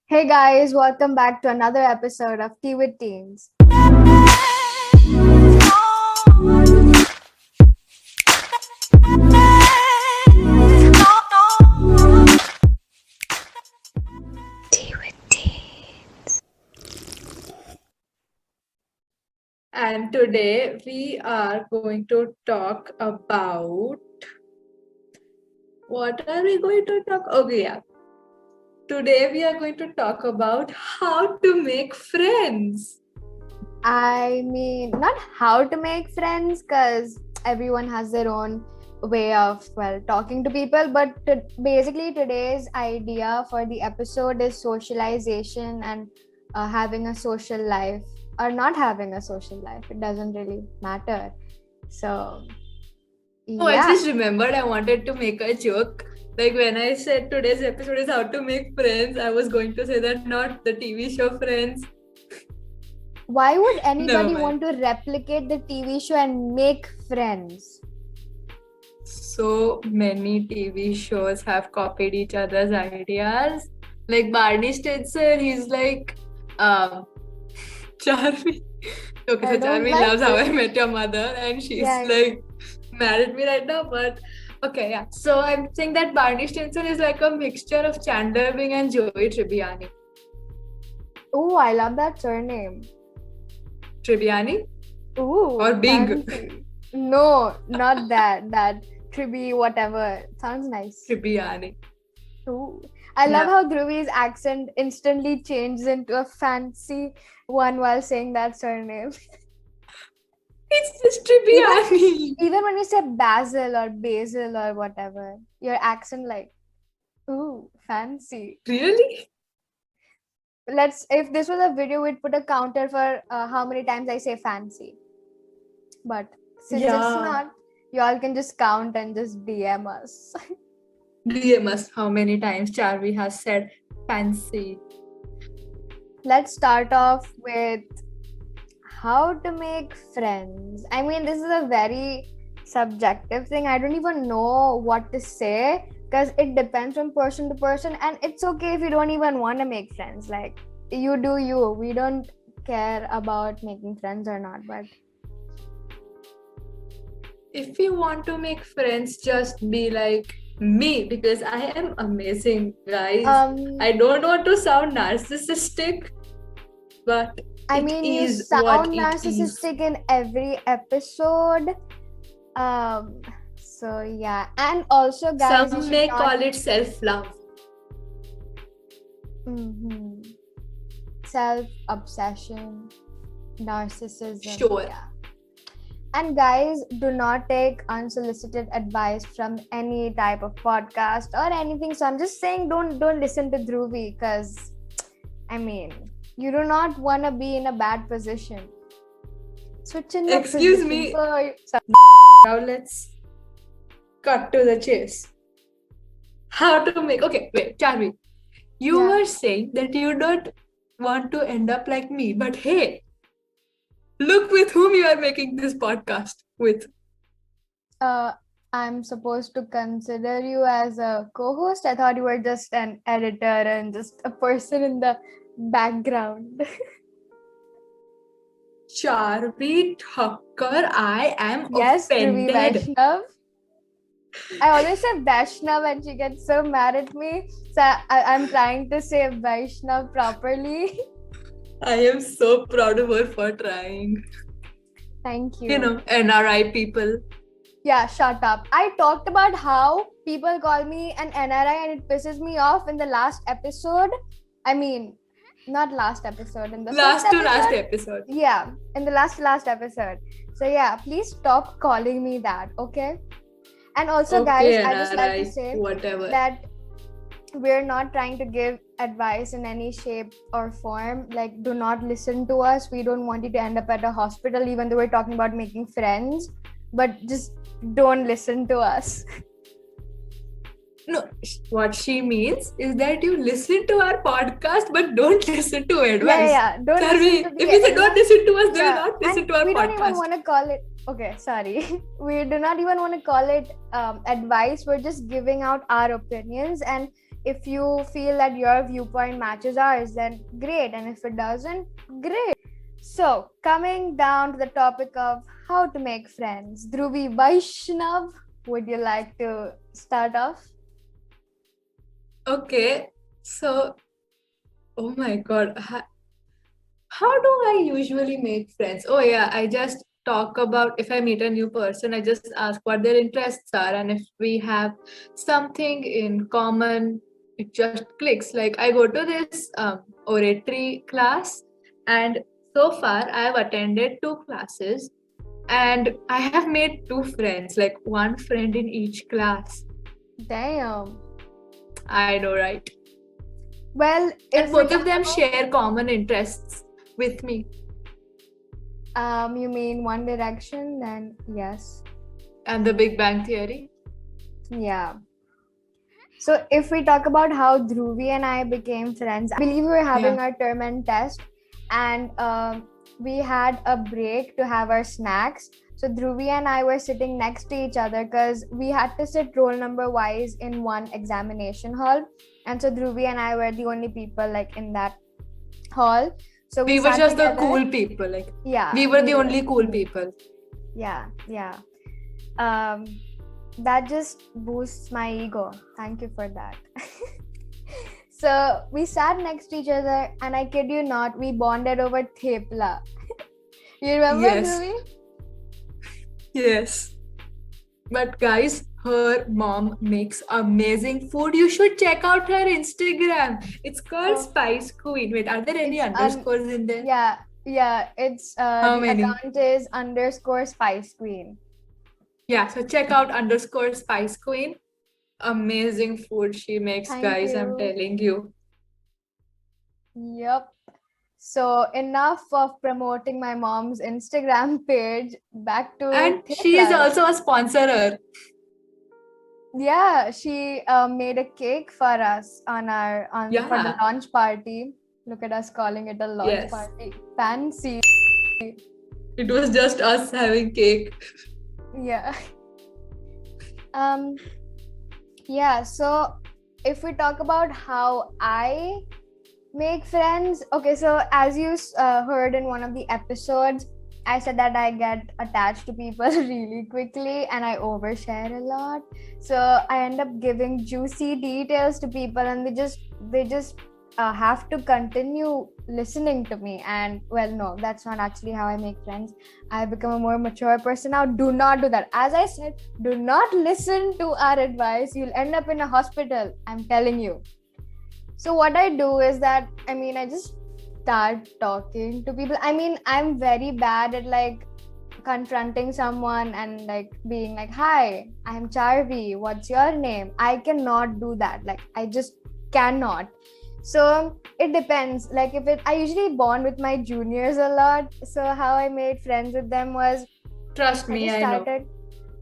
Hey guys, welcome back to another episode of Tea with Teens. And today we are going to talk about what are we going to talk? Okay, yeah. Today we are going to talk about how to make friends. I mean, not how to make friends because everyone has their own way of, talking to people, but basically today's idea for the episode is socialization and having a social life or not having a social life. It doesn't really matter. So, Oh, I yeah. just remembered I wanted to make a joke. Like when I said today's episode is how to make friends, I was going to say that not the TV show Friends. Why would anybody Never want mind. to replicate the TV show and make friends? So many TV shows have copied each other's ideas. Like Barney Stinson, he's like Charmy. Okay, I so don't Charmy like loves How I it. Met Your Mother, and she's Yeah. like mad at me right now. But okay, yeah. So I'm saying that Barney Stinson is like a mixture of Chandler Bing and Joey Tribbiani. Oh, I love that surname. Tribbiani Ooh, or Bing? fancy. No, not that. That Tribi, whatever. Sounds nice. Tribbiani. Ooh. I love how Dhruvi's accent instantly changes into a fancy one while saying that surname. It's just Tribbiani. Even when you say Basil or Basil or whatever, your accent like, ooh, fancy. Really? If this was a video, we'd put a counter for how many times I say fancy. But since it's not, y'all can just count and just DM us. DM us how many times Charvi has said fancy. Let's start off with how to make friends. I mean, this is a very subjective thing. I don't even know what to say because it depends from person to person, and it's okay if you don't even want to make friends. Like, you do you. We don't care about making friends or not, but if you want to make friends, just be like me because I am amazing, guys. I don't want to sound narcissistic, but I mean, you sound narcissistic in every episode. So yeah, and also, guys, some may call it self-love. Self-obsession, narcissism. Sure. Yeah. And guys, do not take unsolicited advice from any type of podcast or anything. So I'm just saying, don't listen to Dhruvi because, I mean, you do not want to be in a bad position. Switch in the Excuse position. me. So, now let's cut to the chase. How to make... Okay, wait, Charvi. You were saying that you don't want to end up like me, but hey, look with whom you are making this podcast with. I'm supposed to consider you as a co-host. I thought you were just an editor and just a person in the background. Charvi Thakkar, I am Yes, Dhruvi offended. Vaishnav. I always say Vaishnav and she gets so mad at me. So I'm trying to say Vaishnav properly. I am so proud of her for trying. Thank you. You know, NRI people. Yeah, shut up. I talked about how people call me an NRI and it pisses me off in the last episode. I mean, not last episode, in the last episode. Yeah, in the last episode. So yeah, please stop calling me that, okay? And also, guys, I just like to say that we're not trying to give advice in any shape or form. Like, do not listen to us. We don't want you to end up at a hospital, even though we're talking about making friends. But just don't listen to us. No, what she means is that you listen to our podcast, but don't listen to advice. Yeah. Don't listen to if you say don't listen to us, they will not listen and to our podcast. We don't even want to call it... Okay, sorry. We do not even want to call it advice. We're just giving out our opinions. And if you feel that your viewpoint matches ours, then great. And if it doesn't, great. So, coming down to the topic of how to make friends, Dhruvi Vaishnav, would you like to start off? Okay, so, oh my God, how do I usually make friends? Oh yeah, I just talk about, if I meet a new person, I just ask what their interests are, and if we have something in common, it just clicks. Like I go to this oratory class, and so far I have attended 2 classes, and I have made 2 friends, like 1 friend in each class. Damn. I know, right? Well, and both of them share common interests with me. You mean One Direction? Then yes. And The Big Bang Theory? Yeah. So if we talk about how Dhruvi and I became friends, I believe we were having our term end test, and we had a break to have our snacks. So Dhruvi and I were sitting next to each other because we had to sit roll number wise in one examination hall. And so Dhruvi and I were the only people like in that hall. So we were just together. The cool people. Like we were the only cool people. Yeah. That just boosts my ego. Thank you for that. So we sat next to each other, and I kid you not, we bonded over thepla. You remember, Dhruvi? Yes. But guys, her mom makes amazing food. You should check out her Instagram. It's called Spice Queen. Wait, are there any underscores in there? Yeah. It's how many? Account is _Spice Queen. Yeah, so check out _Spice Queen. Amazing food she makes, guys. I'm telling you. Yep. So enough of promoting my mom's Instagram page. Back to and she is also a sponsorer. Yeah, she made a cake for us for the launch party. Look at us calling it a launch party. Fancy. It was just us having cake. Yeah. Yeah, so if we talk about how I make friends, okay, so as you heard in one of the episodes, I said that I get attached to people really quickly and I overshare a lot. So I end up giving juicy details to people, and they just have to continue listening to me. And well, no, that's not actually how I make friends. I've become a more mature person now. Do not do that. As I said, do not listen to our advice. You'll end up in a hospital. I'm telling you. So what I do is that, I just start talking to people. I'm very bad at like confronting someone and like being like, hi, I'm Charvi, what's your name? I cannot do that. Like I just cannot. So it depends. Like I usually bond with my juniors a lot. So how I made friends with them was, trust me, I know.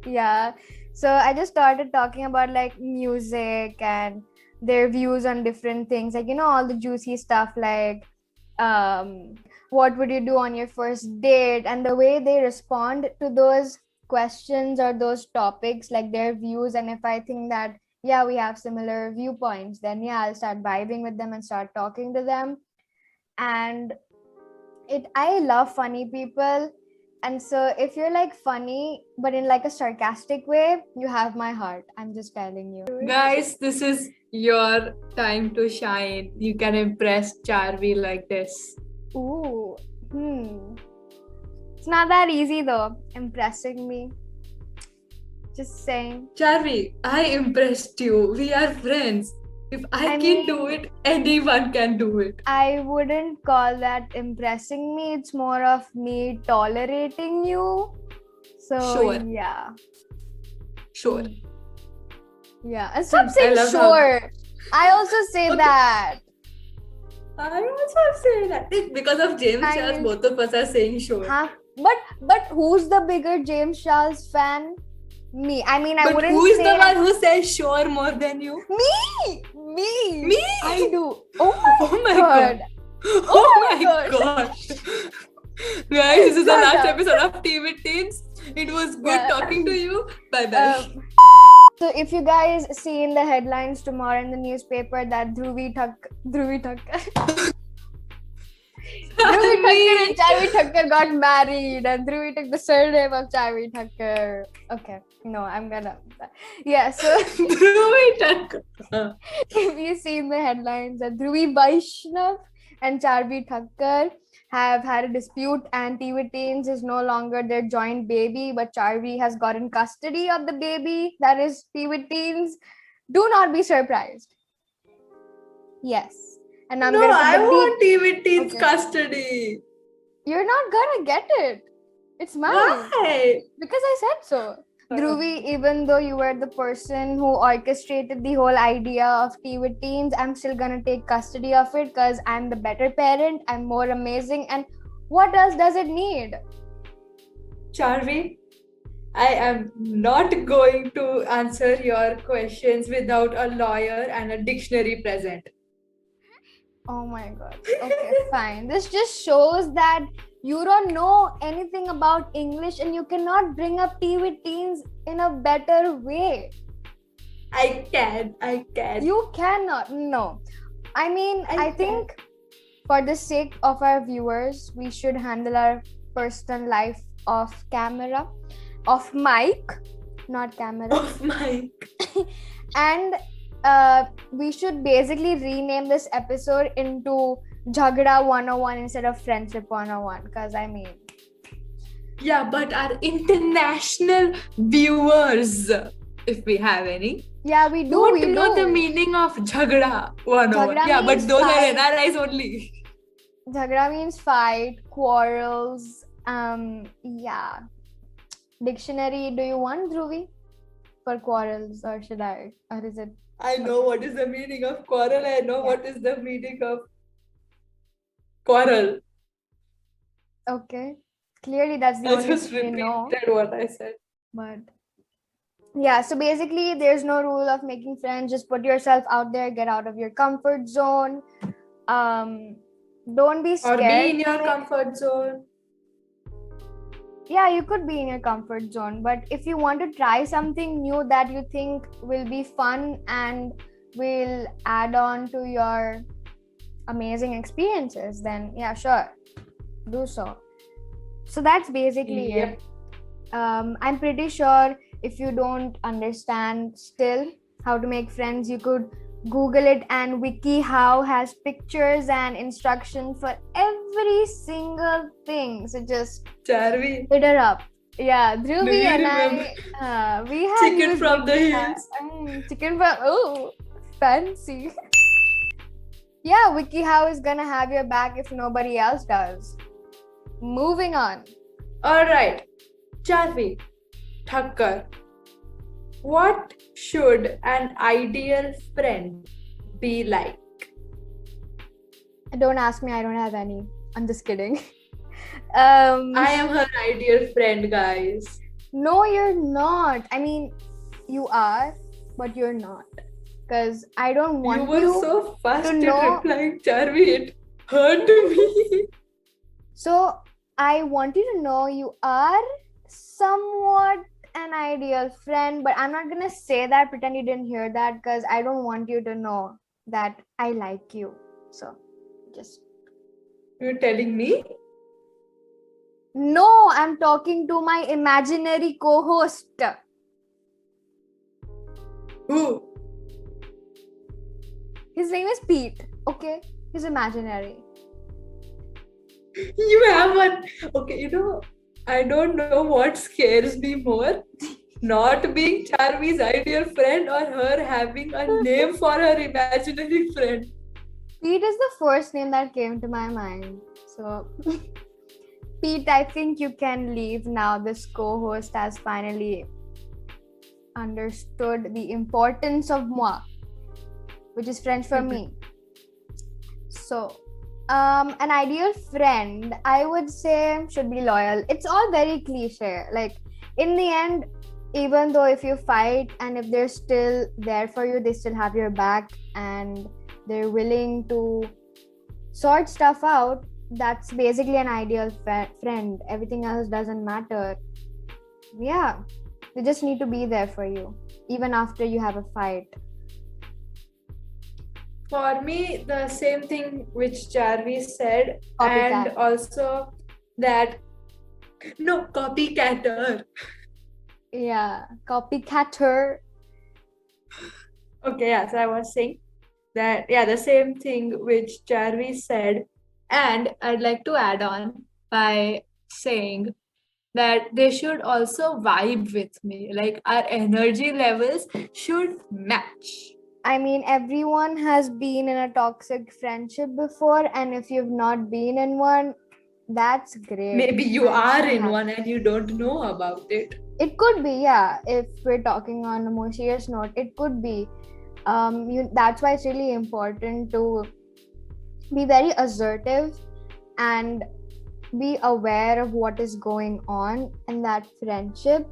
Yeah. So I just started talking about like music and their views on different things, like all the juicy stuff, like what would you do on your first date, and the way they respond to those questions or those topics, like their views. And if I think that we have similar viewpoints, then I'll start vibing with them and start talking to them. And I love funny people. And so if you're like funny but in like a sarcastic way, you have my heart. I'm just telling you. Guys, this is your time to shine. You can impress Charvi like this. Ooh. It's not that easy though, impressing me. Just saying. Charvi, I impressed you. We are friends. If I can do it, anyone can do it. I wouldn't call that impressing me. It's more of me tolerating you. So, sure. Yeah. Sure. Yeah. And stop saying sure. I also say that. I also say that. It's because of James Charles, both of us are saying sure. Huh? But who's the bigger James Charles fan? Me. I wouldn't say... who is the one who says sure more than you? Me! I do. Oh my god. Oh my gosh. Guys, this is the last episode of Tea with Teens. It was good talking to you. Bye-bye. So if you guys see in the headlines tomorrow in the newspaper that Dhruvi Thakkar and Charvi Thakkar got married and Dhruvi took the surname of Charvi Thakkar. Okay, no, I'm gonna. Yeah, so Dhruvi Thakkar. If you see in the headlines that Dhruvi Vaishnav and Charvi Thakkar have had a dispute and TV Teens is no longer their joint baby, but Charvi has gotten custody of the baby that is TV Teens. Do not be surprised. Yes. And I'm I want TV Teens custody. You're not gonna get it. It's mine. Why? Because I said so. Dhruvi, even though you were the person who orchestrated the whole idea of Tea with Teens, I'm still gonna take custody of it because I'm the better parent, I'm more amazing, and what else does it need? Charvi, I am not going to answer your questions without a lawyer and a dictionary present. Oh my god. Okay, fine. This just shows that you don't know anything about English and you cannot bring up Tea with Teens in a better way. I can. You cannot. No. I mean, I think for the sake of our viewers, we should handle our personal life off camera, off mic, not camera. Off mic. And we should basically rename this episode into Jhagda 101 instead of Friendship 101, because I mean... Yeah, but our international viewers, if we have any... Yeah, we do. Don't know the meaning of Jhagda 101. Jhagda but those fight. Are NRIs only. Jhagda means fight, quarrels, yeah. Dictionary, do you want, Dhruvi? For quarrels, or should I? Or is it... I know what is the meaning of quarrel. I know what is the meaning of quarrel. Okay. Clearly, that's the only thing we know. I just repeated what I said. But yeah, so basically, there's no rule of making friends. Just put yourself out there. Get out of your comfort zone. Don't be scared. Or be in your comfort zone. Yeah, you could be in your comfort zone, but if you want to try something new that you think will be fun and will add on to your amazing experiences, then yeah, sure, do so. So that's basically it. I'm pretty sure if you don't understand still how to make friends, you could Google it, and WikiHow has pictures and instruction for every single thing. So just Charvi, hit her up. Yeah, Dhruvi and I, we have chicken from the hills. Chicken from fancy. Yeah, WikiHow is gonna have your back if nobody else does. Moving on. All right, Charvi Thakkar. What should an ideal friend be like? Don't ask me, I don't have any. I'm just kidding. I am her ideal friend, guys. No, you're not. I mean, you are, but you're not. Because I don't want you were so fast in replying, Charvi. It hurt me. So, I want you to know you are somewhat an ideal friend, but I'm not gonna say that, pretend you didn't hear that, because I don't want you to know that I like you. So just... You're telling me? No, I'm talking to my imaginary co-host. Who? His name is Pete. Okay, he's imaginary. You have one. Okay, I don't know what scares me more. Not being Charvi's ideal friend or her having a name for her imaginary friend. Pete is the first name that came to my mind. So, Pete, I think you can leave now. This co-host has finally understood the importance of moi, which is French for me. So, an ideal friend, I would say, should be loyal. It's all very cliche. Like, in the end, even though if you fight and if they're still there for you, they still have your back and they're willing to sort stuff out, that's basically an ideal friend. Everything else doesn't matter. Yeah. They just need to be there for you, even after you have a fight. For me, the same thing which Jarvis said, copycat. And also that no, copycatter. Yeah, copycatter. Okay, yeah, so I was saying that, yeah, the same thing which Jarvis said. And I'd like to add on by saying that they should also vibe with me. Like our energy levels should match. I mean, everyone has been in a toxic friendship before, and if you've not been in one, that's great. Maybe you are in one and you don't know about it. It could be, yeah. If we're talking on a more serious note, it could be. That's why it's really important to be very assertive and be aware of what is going on in that friendship,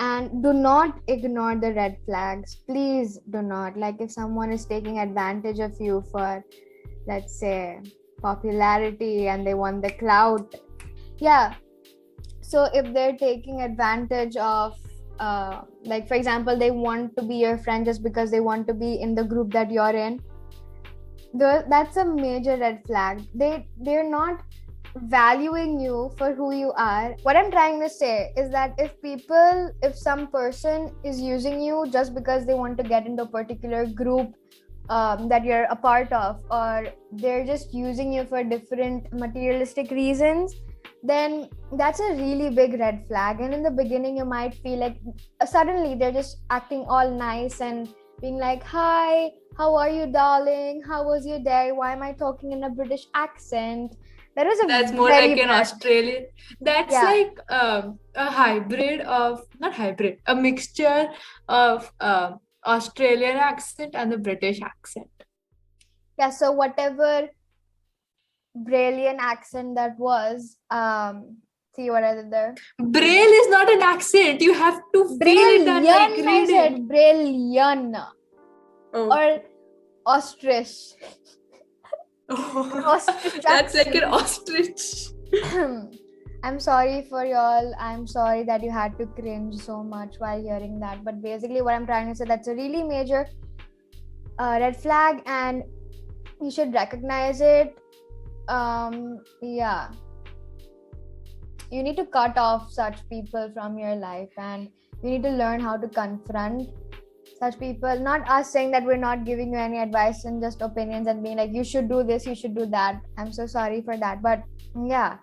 and do not ignore the red flags. Please do not. Like if someone is taking advantage of you for, let's say, popularity and they want the clout, yeah, so if they're taking advantage of like for example, they want to be your friend just because they want to be in the group that you're in, that's a major red flag. They're not valuing you for who you are. What I'm trying to say is that if some person is using you just because they want to get into a particular group that you're a part of, or they're just using you for different materialistic reasons, then that's a really big red flag. And in the beginning you might feel like suddenly they're just acting all nice and being like, hi, how are you, darling, how was your day, why am I talking in a British accent? That's more like an Australian. That's like a hybrid of, not hybrid, a mixture of Australian accent and the British accent. Yeah, so whatever Braillian accent that was, see what I did there? Braille is not an accent. You have to feel it and like read it. I said Braillian. Or ostrich. That's like an ostrich. I'm sorry for y'all. I'm sorry that you had to cringe so much while hearing that. But basically what I'm trying to say, that's a really major red flag, and you should recognize it. Yeah. You need to cut off such people from your life, and you need to learn how to confront such people. Not us saying that we're not giving you any advice and just opinions and being like, you should do this, you should do that. I'm so sorry for that. But yeah,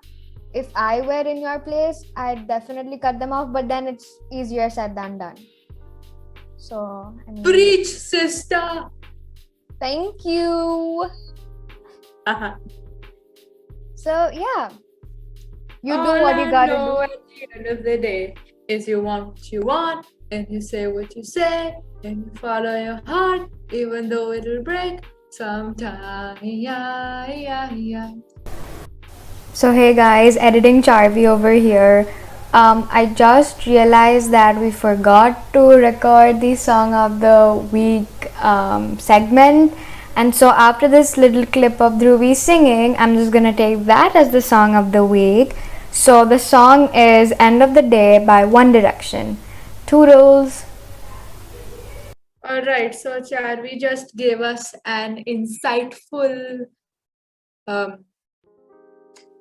if I were in your place, I'd definitely cut them off, but then it's easier said than done. So I mean, preach, sister. Thank you. So yeah, you do what you gotta do. At the end of the day is you want what you want, and you say what you say, and you follow your heart, even though it'll break sometime. So hey guys, editing Charvi over here. I just realized that we forgot to record the song of the week segment, and so after this little clip of Dhruvi singing, I'm just gonna take that as the song of the week. So the song is End of the Day by One Direction. Toodles. Alright, so Charvi just gave us an insightful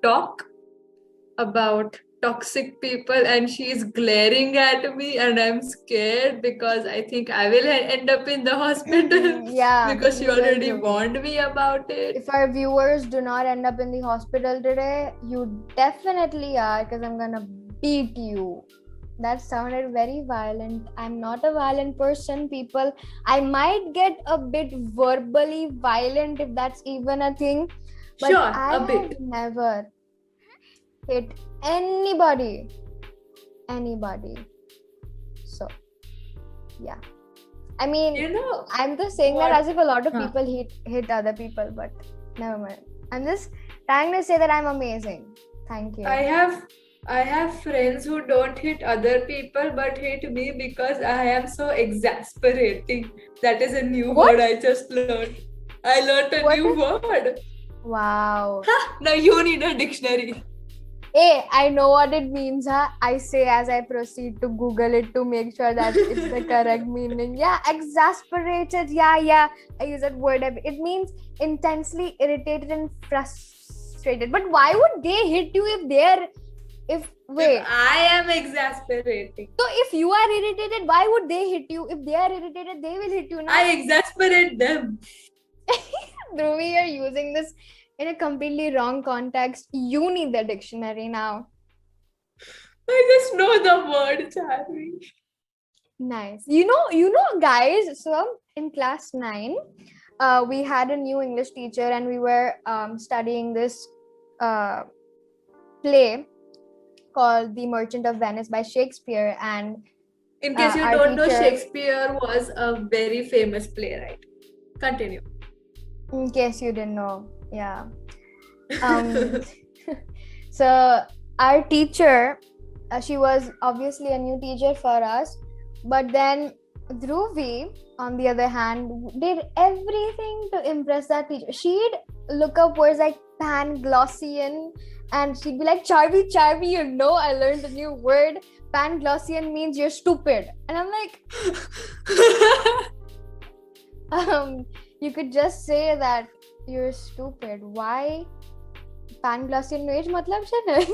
talk about toxic people, and she's glaring at me and I'm scared because I think I will end up in the hospital. Yeah, because she already warned me about it. If our viewers do not end up in the hospital today, you definitely are, because I'm gonna beat you. That sounded very violent. I'm not a violent person, people. I might get a bit verbally violent, if that's even a thing, but sure, I have never hit anybody. So yeah, I mean, I'm just saying that as if a lot of people hit other people, but never mind. I'm just trying to say that I'm amazing. Thank you. I have friends who don't hit other people but hit me because I am so exasperating. That is a new word I just learned. I learned a new word. Wow. Now you need a dictionary. Hey, I know what it means, huh? I say as I proceed to Google it to make sure that it's the correct meaning. Yeah, exasperated. Yeah. I use that word. It means intensely irritated and frustrated. But why would they hit you if I am exasperating. So if you are irritated, why would they hit you? If they are irritated, they will hit you. No? I exasperate them. Dhruvi, you're using this in a completely wrong context. You need the dictionary now. I just know the word, Charvi. Nice. You know, guys, so in class 9, we had a new English teacher and we were studying this play called The Merchant of Venice by Shakespeare. And in case you don't know, Shakespeare was a very famous playwright. Continue. In case you didn't know, yeah. So our teacher, she was obviously a new teacher for us, but then Dhruvi, on the other hand, did everything to impress that teacher. She'd look up words like Panglossian, and she'd be like, Charvi, you know, I learned a new word. Panglossian means you're stupid. And I'm like, you could just say that you're stupid. Why? Panglossian no age matlab chhe?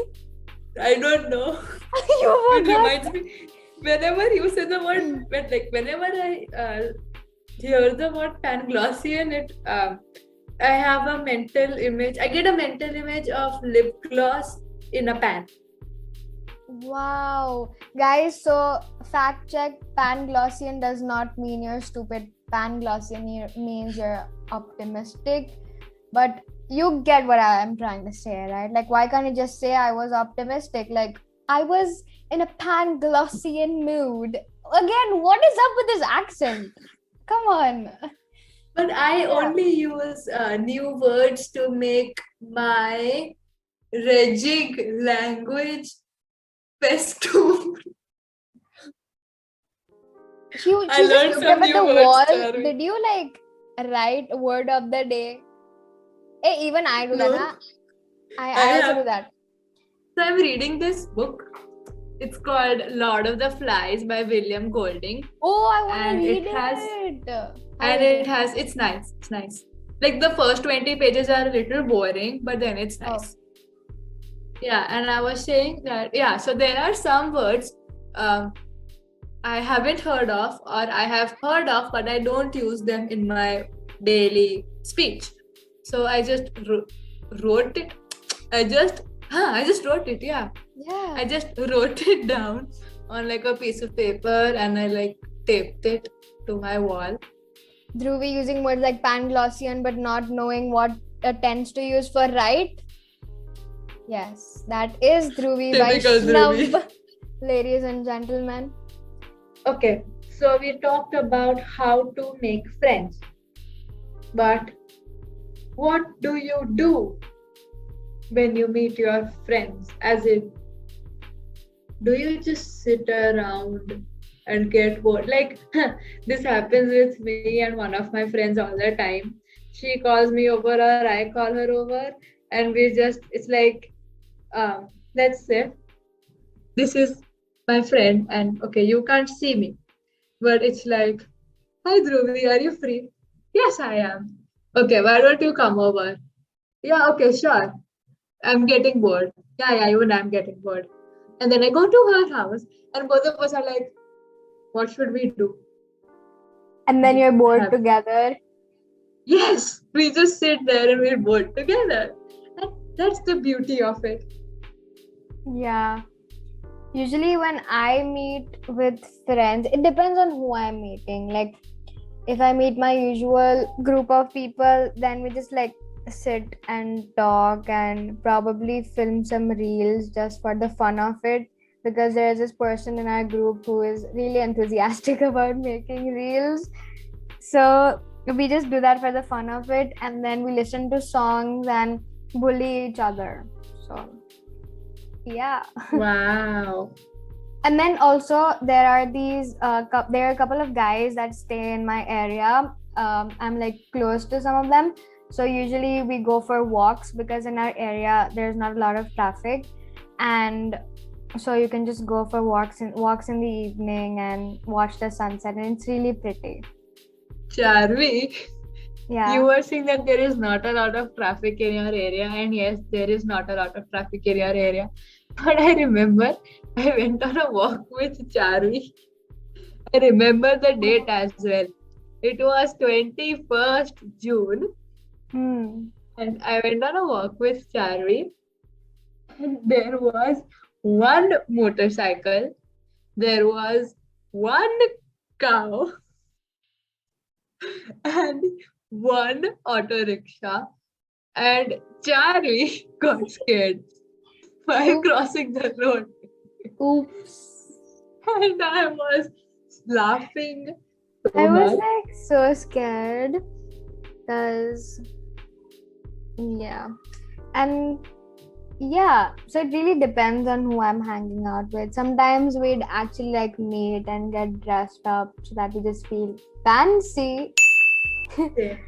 I don't know. It reminds me, whenever you say the word, but like whenever I hear the word Panglossian, I have a mental image. I get a mental image of lip gloss in a pan. Wow, guys! So fact check: Panglossian does not mean you're stupid. Panglossian means you're optimistic. But you get what I'm trying to say, right? Like, why can't you just say I was optimistic? Like, I was in a Panglossian mood. Again, what is up with this accent? Come on. But I only use new words to make my Regic language festoon. I learned some new words. Did you like write word of the day? Hey, even I do that. I also do that. So I'm reading this book. It's called Lord of the Flies by William Golding. Oh, I want to read it. It's nice. It's nice. Like the first 20 pages are a little boring, but then it's nice. Yeah, and I was saying that, so there are some words I haven't heard of, or I have heard of, but I don't use them in my daily speech. So I just wrote it. I just wrote it, yeah. I just wrote it down on like a piece of paper and I like taped it to my wall. Dhruvi using words like Panglossian but not knowing what tense to use for right. Yes, that is Dhruvi Vaishnav, ladies and gentlemen. Okay, so we talked about how to make friends. But what do you do when you meet your friends? As in, do you just sit around and get bored? Like, this happens with me and one of my friends all the time. She calls me over or I call her over, and it's like, let's say this is my friend and okay, you can't see me, but it's like, hi Dhruvi, are you free? Yes, I am. Okay, why don't you come over? Yeah, okay, sure. I'm getting bored. Yeah, even I'm getting bored. And then I go to her house and both of us are like, what should we do? And then you're bored together. Yes, we just sit there and we're bored together. And that's the beauty of it. Yeah. Usually when I meet with friends, it depends on who I'm meeting. Like, if I meet my usual group of people, then we just like sit and talk and probably film some reels just for the fun of it, because there's this person in our group who is really enthusiastic about making reels. So we just do that for the fun of it, and then we listen to songs and bully each other. So yeah. Wow. And then also there are a couple of guys that stay in my area. I'm like close to some of them. So usually we go for walks because in our area there's not a lot of traffic. and so you can just go for walks in the evening and watch the sunset, and it's really pretty. Charvi, yeah, you were saying that there is not a lot of traffic in your area, and yes, there is not a lot of traffic in your area. But I remember I went on a walk with Charvi. I remember the date as well. It was 21st June. And I went on a walk with Charvi. And there was one motorcycle. There was one cow. And one auto rickshaw. And Charvi got scared while crossing the road. Oops. And I was laughing I was like so scared because and so it really depends on who I'm hanging out with. Sometimes we'd actually like meet and get dressed up so that we just feel fancy. Okay.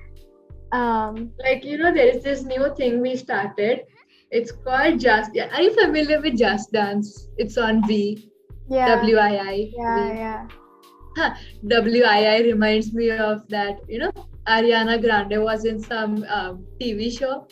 Like, there is this new thing we started. It's called Just Dance. Are you familiar with Just Dance? It's on V. Yeah. WII. Yeah. WII reminds me of that, Ariana Grande was in some TV show,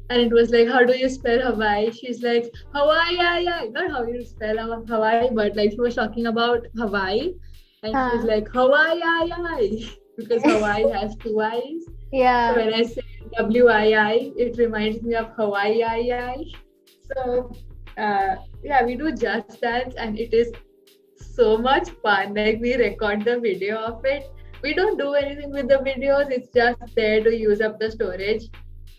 and it was like, how do you spell Hawaii? She's like, Hawaii, not how you spell Hawaii, but like she was talking about Hawaii, and she's like, Hawaii, because Hawaii has two I's. Yeah. So when I say WII, it reminds me of Hawaii. So we do Just Dance, and it is so much fun. Like, we record the video of it. We don't do anything with the videos. It's just there to use up the storage.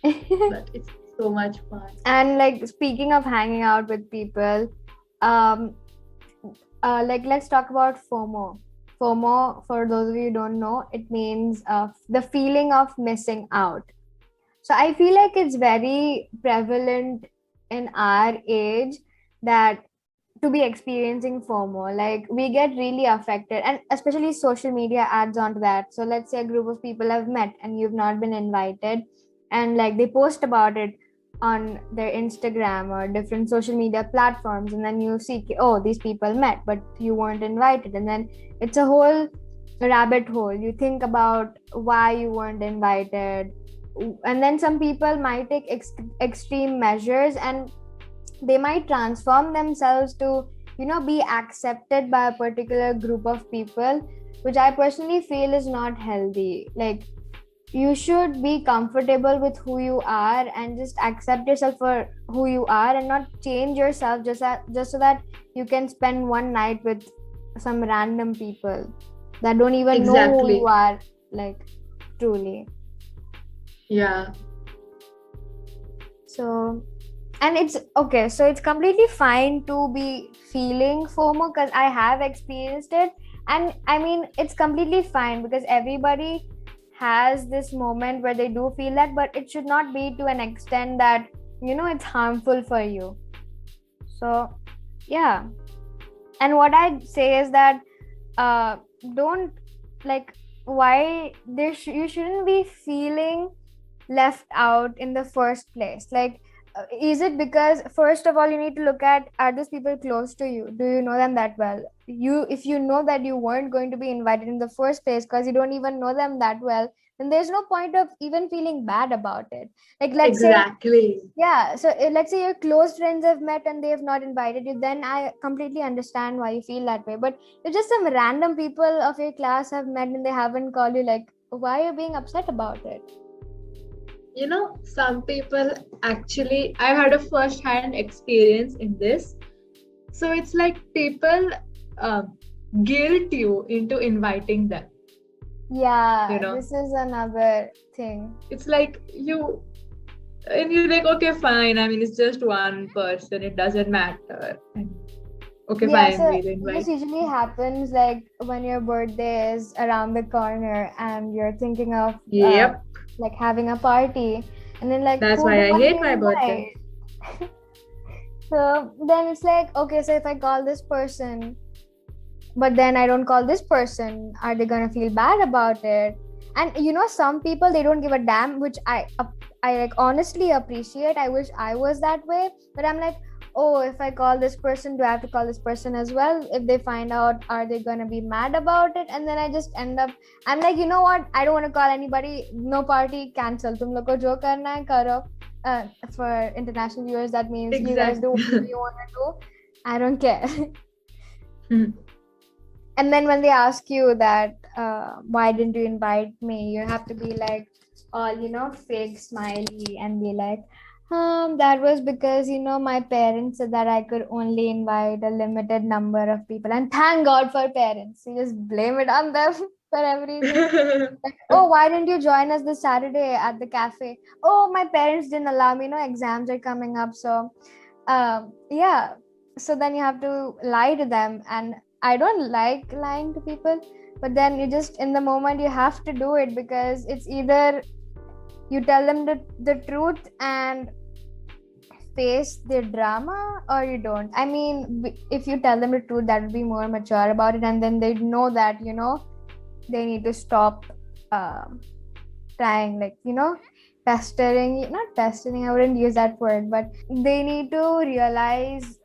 But it's so much fun. And like, speaking of hanging out with people, like, let's talk about FOMO. FOMO, for those of you who don't know, it means the feeling of missing out. So I feel like it's very prevalent in our age that to be experiencing FOMO. Like, we get really affected, and especially social media adds on to that. So let's say a group of people have met and you've not been invited, and like they post about it on their Instagram or different social media platforms, and then you see, oh, these people met but you weren't invited, and then it's a whole rabbit hole. You think about why you weren't invited, and then some people might take extreme measures, and they might transform themselves to be accepted by a particular group of people, which I personally feel is not healthy. Like, you should be comfortable with who you are and just accept yourself for who you are, and not change yourself just so that you can spend one night with some random people that don't even know who you are, like, truly. Yeah. So, and it's okay. So it's completely fine to be feeling FOMO, because I have experienced it. And I mean, it's completely fine because everybody has this moment where they do feel that, but it should not be to an extent that, it's harmful for you. So, yeah. And what I'd say is that don't, like, why you shouldn't be feeling left out in the first place. Like, is it because, first of all, you need to look at, are those people close to you? Do you know them that well? If you know that you weren't going to be invited in the first place because you don't even know them that well, then there's no point of even feeling bad about it. Like, let's say, so let's say your close friends have met and they have not invited you, then I completely understand why you feel that way. But if just some random people of your class have met and they haven't called you, like, why are you being upset about it? Some people actually, I've had a first-hand experience in this. So it's like people guilt you into inviting them. Yeah, this is another thing. It's like you're like, okay, fine. I mean, it's just one person. It doesn't matter. Okay, fine. So we'll invite. This usually happens like when your birthday is around the corner and you're thinking of like having a party, and then like, that's why I hate my birthday. So then it's like, okay, so if I call this person but then I don't call this person, are they gonna feel bad about it? And some people, they don't give a damn, which I like honestly appreciate. I wish I was that way, but I'm like, oh, if I call this person, do I have to call this person as well? If they find out, are they gonna be mad about it? And then I just end up, I'm like, you know what, I don't want to call anybody, no party, cancel, tum log ko jo karna hai karo. For international viewers, that means you guys do whatever you want to do, I don't care. And then when they ask you that why didn't you invite me, you have to be like all fake smiley and be like, that was because my parents said that I could only invite a limited number of people, and thank God for parents. You just blame it on them for everything. Like, oh, why didn't you join us this Saturday at the cafe? Oh, my parents didn't allow me. Exams are coming up, so yeah. So then you have to lie to them, and I don't like lying to people, but then you just in the moment you have to do it, because it's either you tell them the truth and face their drama, or you don't. I mean, if you tell them the truth, that would be more mature about it, and then they know that they need to stop trying, like pestering, not pestering, I wouldn't use that word, but they need to realize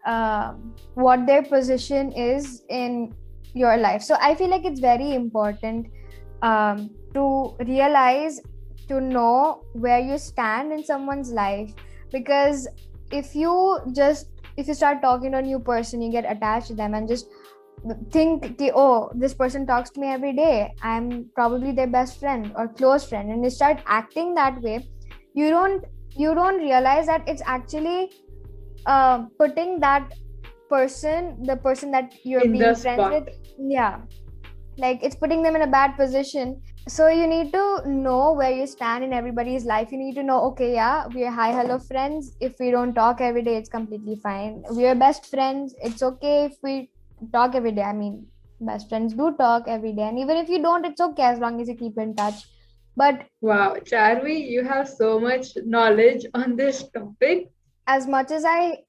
what their position is in your life. So I feel like it's very important to realize, to know where you stand in someone's life, because if you start talking to a new person, you get attached to them and just think, oh, this person talks to me every day, I'm probably their best friend or close friend, and you start acting that way, you don't realize that it's actually putting that person, the person that you're in being friends with, like it's putting them in a bad position. So you need to know where you stand in everybody's life. You need to know, okay, yeah, we are hi hello friends. If we don't talk every day, it's completely fine. We are best friends, it's okay if we talk every day. I mean, best friends do talk every day, and even if you don't, it's okay, as long as you keep in touch. But wow, Charvi, you have so much knowledge on this topic. As much as I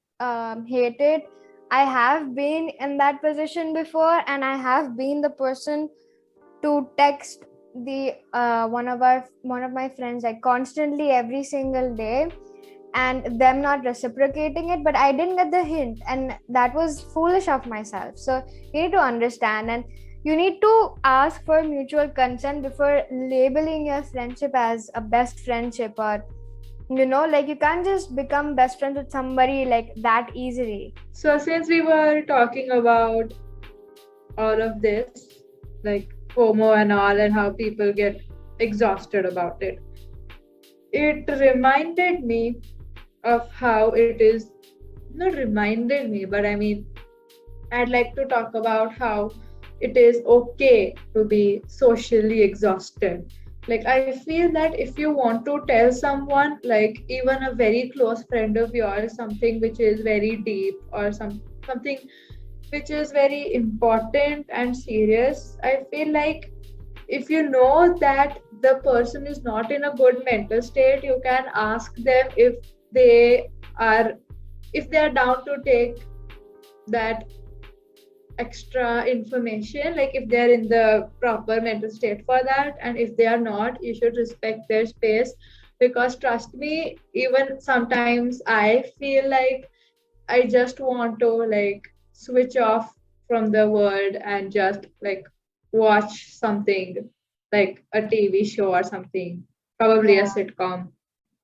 hate it, I have been in that position before, and I have been the person to text the one of my friends like constantly every single day, and them not reciprocating it, but I didn't get the hint, and that was foolish of myself. So you need to understand, and you need to ask for mutual consent before labeling your friendship as a best friendship, or like you can't just become best friends with somebody like that easily. So since we were talking about all of this, like FOMO and all, and how people get exhausted about it, it reminded me of how it is, not reminded me, but I mean, I'd like to talk about how it is okay to be socially exhausted. Like, I feel that if you want to tell someone, like even a very close friend of yours, something which is very deep, or something which is very important and serious, I feel like if you know that the person is not in a good mental state, you can ask them if they are down to take that extra information, like if they're in the proper mental state for that, and if they are not, you should respect their space. Because trust me, even sometimes I feel like I just want to like switch off from the world and just like watch something like a TV show or something, probably a sitcom.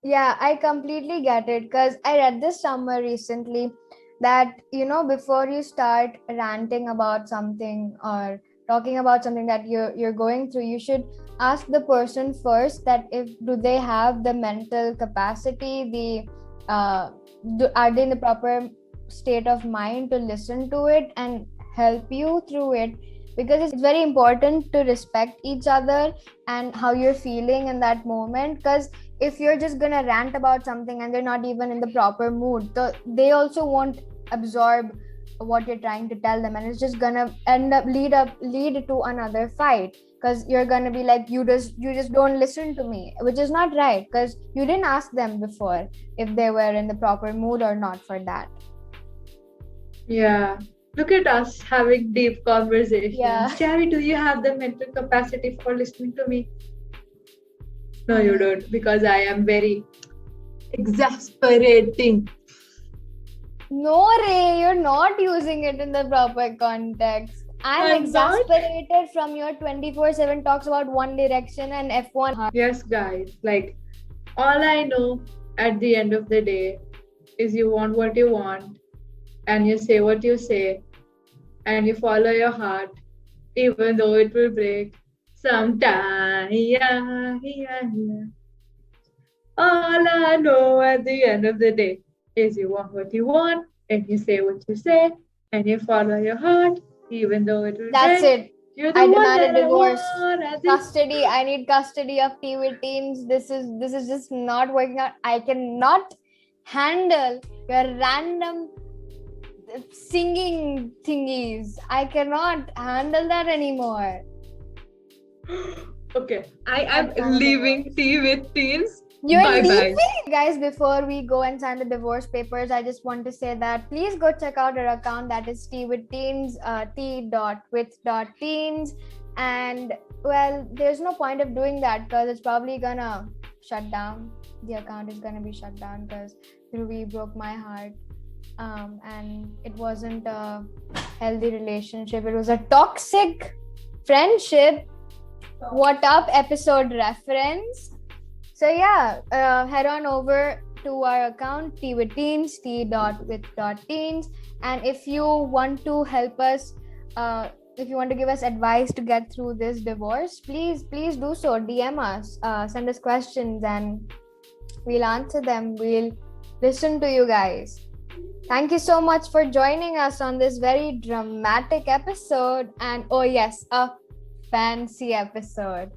Yeah, I completely get it, because I read this somewhere recently that before you start ranting about something or talking about something that you're going through, you should ask the person first that do they have the mental capacity, are they in the proper state of mind to listen to it and help you through it. Because it's very important to respect each other and how you're feeling in that moment, because if you're just gonna rant about something and they're not even in the proper mood, they also won't absorb what you're trying to tell them, and it's just gonna lead to another fight, because you're gonna be like, you just don't listen to me, which is not right, because you didn't ask them before if they were in the proper mood or not for that. Yeah, look at us having deep conversations. Cherry, do you have the mental capacity for listening to me? No, you don't, because I am very exasperating. No, Ray, you're not using it in the proper context. I'm exasperated from your 24/7 talks about One Direction and F1. Yes, guys. Like, all I know at the end of the day is you want what you want, and you say what you say, and you follow your heart, even though it will break sometime. All I know at the end of the day is you want what you want, and you say what you say, and you follow your heart, even though it will That's break. it. I demand a divorce. Custody. I need custody of Tea with Teens. This is just not working out. I cannot handle your random singing thingies. I cannot handle that anymore. Okay, I am leaving Tea with Teens. You're leaving? Guys, before we go and sign the divorce papers, I just want to say that please go check out our account, that is Tea with Teens, tea.with.teens. And well, there's no point of doing that because it's probably gonna shut down. The account is gonna be shut down because Dhruvi broke my heart. And it wasn't a healthy relationship. It was a toxic friendship. What up episode reference. So yeah, head on over to our account, Tea with Teens, tea.with.teens. And if you want to help us, if you want to give us advice to get through this divorce, please do so. DM us, send us questions, and we'll answer them. We'll listen to you guys. Thank you so much for joining us on this very dramatic episode. And oh yes, a fancy episode.